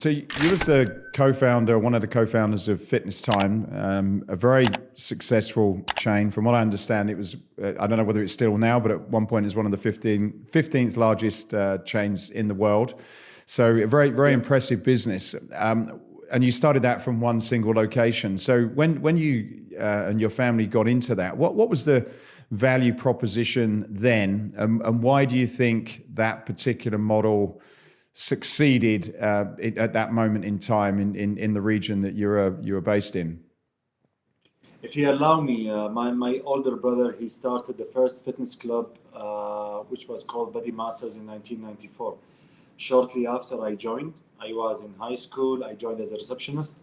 So you was the co-founder, one of the co-founders of Fitness Time, a very successful chain. From what I understand, it was, I don't know whether it's still now, but at one point it was one of the 15th largest chains in the world. So a very, very impressive business. And you started that from one single location. So when you and your family got into that, what was the value proposition then? And why do you think that particular model succeeded at that moment in time in the region that you're based in? If you allow me, my older brother, he started the first fitness club, which was called Body Masters in 1994. Shortly after I joined, I was in high school. I joined as a receptionist,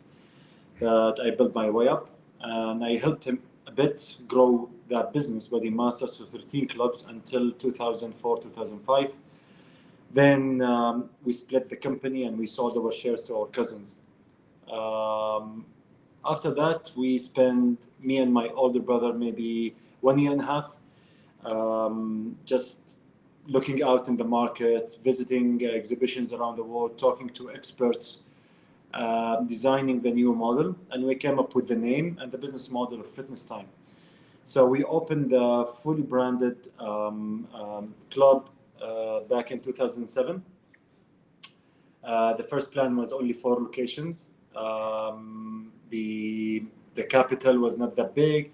but I built my way up, and I helped him a bit grow that business, Body Masters, to 13 clubs until 2004, 2005. Then we split the company and we sold our shares to our cousins. After that, we spent, me and my older brother, maybe 1 year and a half, just looking out in the market, visiting exhibitions around the world, talking to experts, designing the new model. And we came up with the name and the business model of Fitness Time. So we opened a fully branded club back in 2007. The first plan was only 4 locations. The capital was not that big,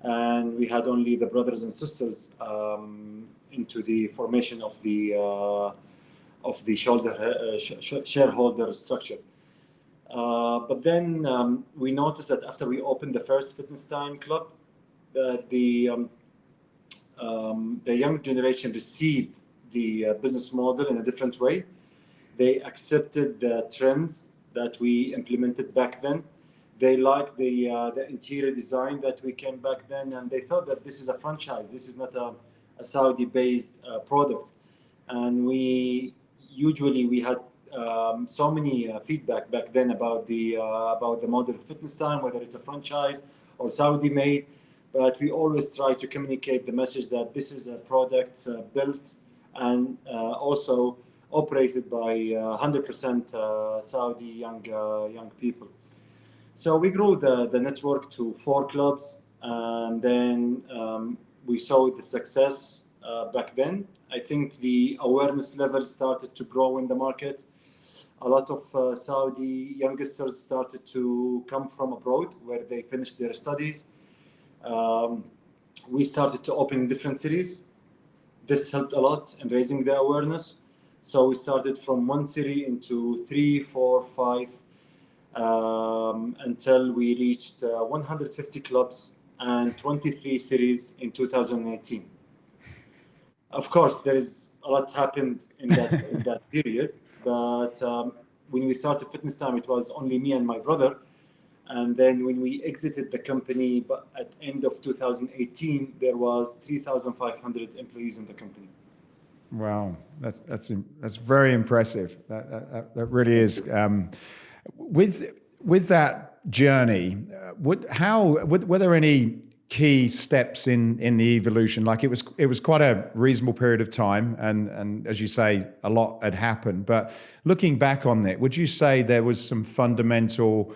and we had only the brothers and sisters into the formation of the shareholder structure. But then we noticed that after we opened the first Fitness Time club, that the young generation received the business model in a different way. They accepted the trends that we implemented back then. They liked the interior design that we came back then, and they thought that this is a franchise. This is not a Saudi-based product. And we had so many feedback back then about the model of Fitness Time, whether it's a franchise or Saudi-made. But we always try to communicate the message that this is a product built and also operated by 100% Saudi young people. So we grew the network to 4 clubs, and then we saw the success back then. I think the awareness level started to grow in the market. A lot of Saudi youngsters started to come from abroad where they finished their studies. We started to open in different cities. This helped a lot in raising the awareness. So we started from 1 city into 3, 4, 5, until we reached 150 clubs and 23 cities in 2018. Of course, there is a lot happened in that period, but when we started Fitness Time, it was only me and my brother. And then when we exited the company, but at end of 2018, there was 3,500 employees in the company. Wow, that's very impressive. That really is. With that journey, were there any key steps in the evolution? Like it was quite a reasonable period of time, and as you say, a lot had happened. But looking back on it, would you say there was some fundamental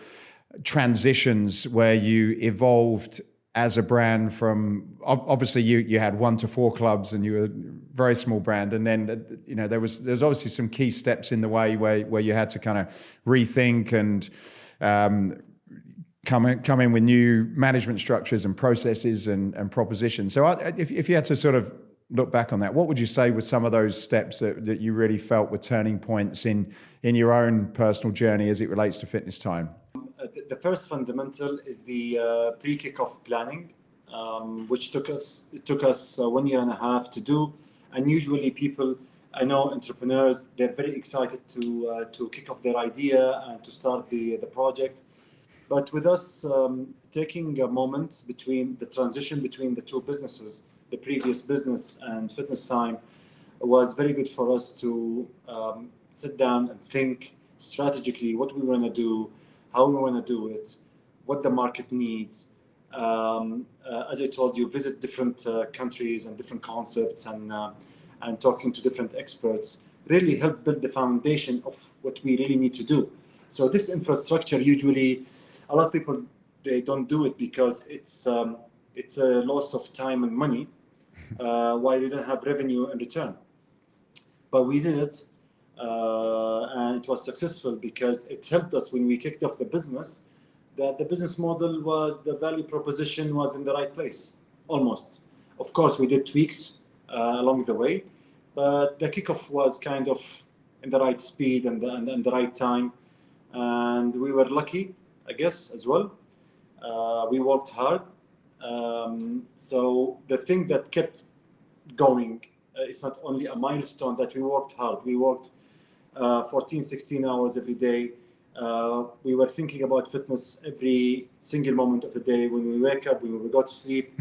transitions where you evolved as a brand from, obviously you had 1 to 4 clubs and you were a very small brand, and then there's obviously some key steps in the way where you had to kind of rethink and come in with new management structures and processes and propositions. So if you had to sort of look back on that, what would you say were some of those steps that you really felt were turning points in your own personal journey as it relates to Fitness Time? The first fundamental is the pre-kickoff planning, which took us 1 year and a half to do. And usually people, I know entrepreneurs, they're very excited to kick off their idea and to start the project. But with us taking a moment between the transition between the 2 businesses, the previous business and Fitness Time, was very good for us to sit down and think strategically what we want to do, how we want to do it, what the market needs. As I told you, visit different countries and different concepts, and talking to different experts really help build the foundation of what we really need to do. So this infrastructure, usually a lot of people, they don't do it because it's a loss of time and money, while you don't have revenue in return. But we did it, and it was successful because it helped us when we kicked off the business, that the business model was, the value proposition was in the right place, almost. Of course, we did tweaks along the way, but the kickoff was kind of in the right speed and the right time. And we were lucky, I guess, as well. We worked hard. So the thing that kept going, it's not only a milestone that we worked hard. We worked 14, 16 hours every day. We were thinking about fitness every single moment of the day. When we wake up, when we go to sleep,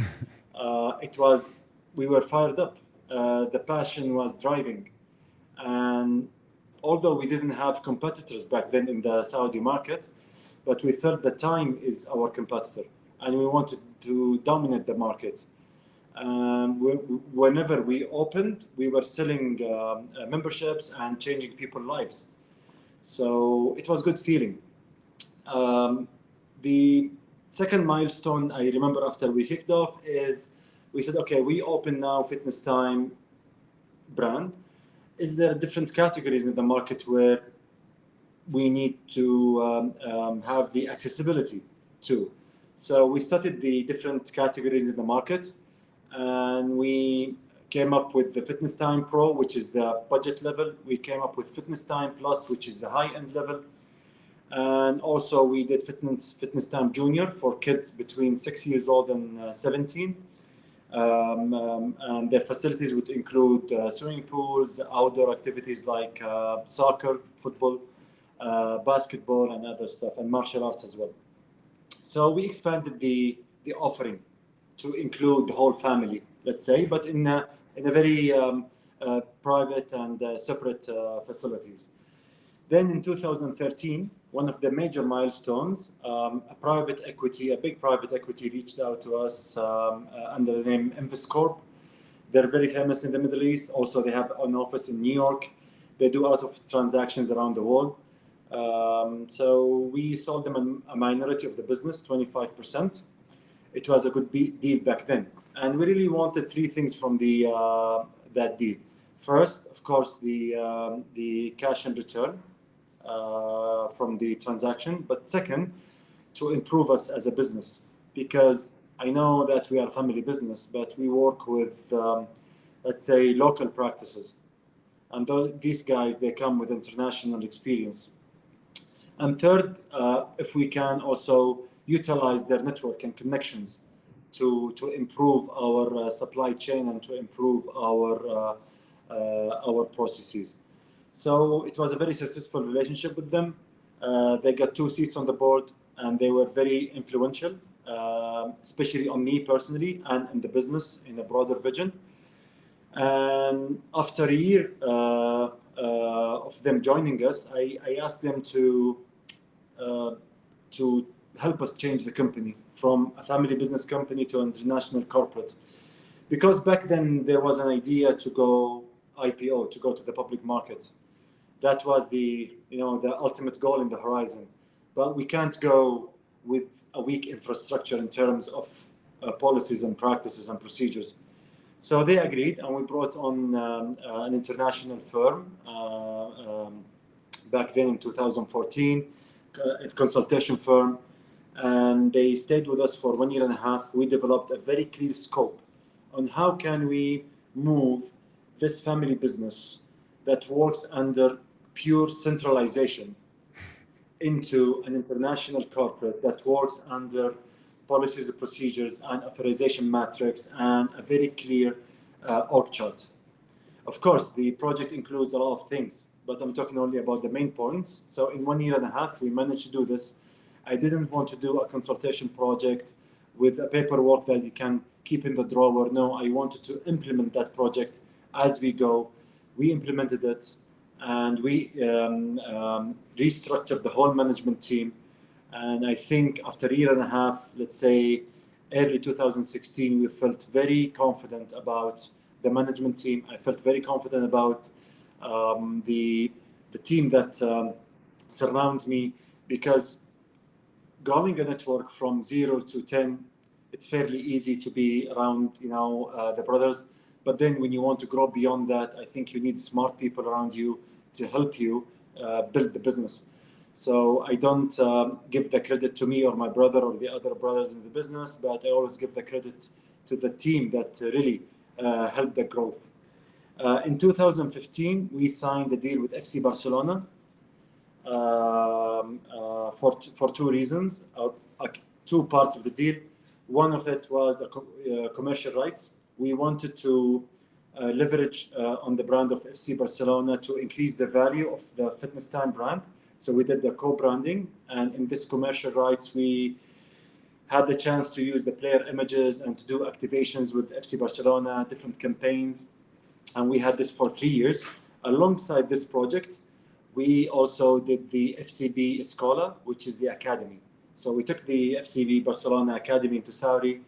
we were fired up. The passion was driving. And although we didn't have competitors back then in the Saudi market, but we felt that time is our competitor and we wanted to dominate the market. Whenever we opened, we were selling memberships and changing people's lives. So it was a good feeling. The second milestone I remember after we kicked off is we said, okay, we open now Fitness Time brand. Is there different categories in the market where we need to have the accessibility to? So we studied the different categories in the market, and we came up with the Fitness Time Pro, which is the budget level. We came up with Fitness Time Plus, which is the high-end level. And also we did Fitness Time Junior for kids between 6 years old and 17. And their facilities would include swimming pools, outdoor activities like soccer, football, basketball, and other stuff, and martial arts as well. So we expanded the offering to include the whole family, let's say, but in a very private and separate facilities. Then in 2013, one of the major milestones, a big private equity reached out to us under the name Corp. They're very famous in the Middle East. Also, they have an office in New York. They do a lot of transactions around the world. So we sold them a minority of the business, 25%. It was a good deal back then. And we really wanted three things from that deal. First, of course, the cash in return from the transaction. But second, to improve us as a business. Because I know that we are a family business, but we work with, let's say, local practices. And these guys, they come with international experience. And third, if we can also utilize their network and connections to improve our supply chain and to improve our processes. So it was a very successful relationship with them. They got 2 seats on the board, and they were very influential, especially on me personally and in the business in a broader vision. And after a year of them joining us, I asked them to help us change the company from a family business company to an international corporate. Because back then there was an idea to go IPO, to go to the public market. That was the ultimate goal in the horizon. But we can't go with a weak infrastructure in terms of policies and practices and procedures. So they agreed, and we brought on an international firm back then in 2014, a consultation firm, and they stayed with us for 1.5 years. We developed a very clear scope on how can we move this family business that works under pure centralization into an international corporate that works under policies, procedures, and authorization matrix, and a very clear org chart. Of course, the project includes a lot of things, but I'm talking only about the main points. So in 1.5 years, we managed to do this. I didn't want to do a consultation project with a paperwork that you can keep in the drawer. No, I wanted to implement that project as we go. We implemented it, and we restructured the whole management team. And I think after 1.5 years, let's say early 2016, we felt very confident about the management team. I felt very confident about the team that surrounds me, because growing a network from 0 to 10, it's fairly easy to be around, the brothers. But then when you want to grow beyond that, I think you need smart people around you to help you build the business. So I don't give the credit to me or my brother or the other brothers in the business, but I always give the credit to the team that really helped the growth. In 2015, we signed a deal with FC Barcelona for two reasons, two parts of the deal. One of it was commercial rights. We wanted to leverage on the brand of FC Barcelona to increase the value of the Fitness Time brand. So we did the co-branding, and in this commercial rights, we had the chance to use the player images and to do activations with FC Barcelona, different campaigns. And we had this for 3 years. Alongside this project, we also did the FCB Escola, which is the academy. So we took the FCB Barcelona Academy into Saudi.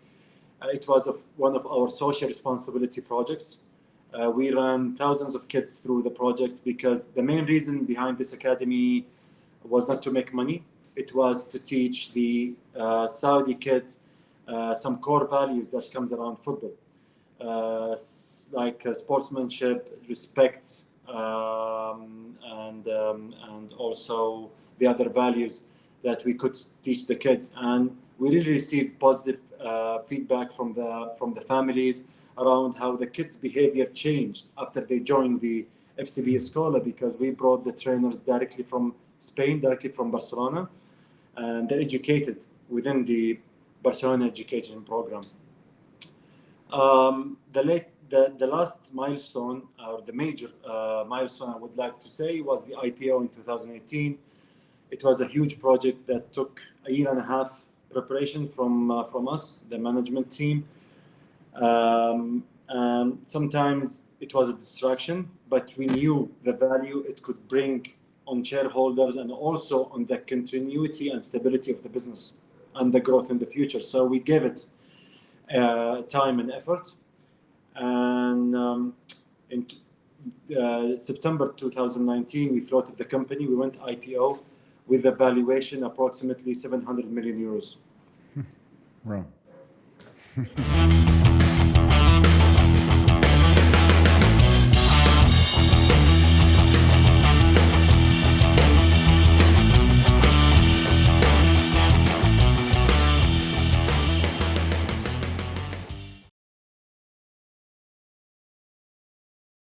It was one of our social responsibility projects. We ran thousands of kids through the projects, because the main reason behind this academy was not to make money. It was to teach the Saudi kids some core values that comes around football, like sportsmanship, respect, and also the other values that we could teach the kids. And we really received positive feedback from the families around how the kids' behavior changed after they joined the FCB Escola, because we brought the trainers directly from Spain, directly from Barcelona, and they're educated within the Barcelona education program. The last milestone, or the major milestone I would like to say, was the IPO in 2018. It was a huge project that took a year and a half preparation from us, the management team. And sometimes it was a distraction, but we knew the value it could bring on shareholders and also on the continuity and stability of the business and the growth in the future. So we gave it time and effort. And in September 2019, we floated the company. We went IPO with a valuation approximately 700 million euros. Right.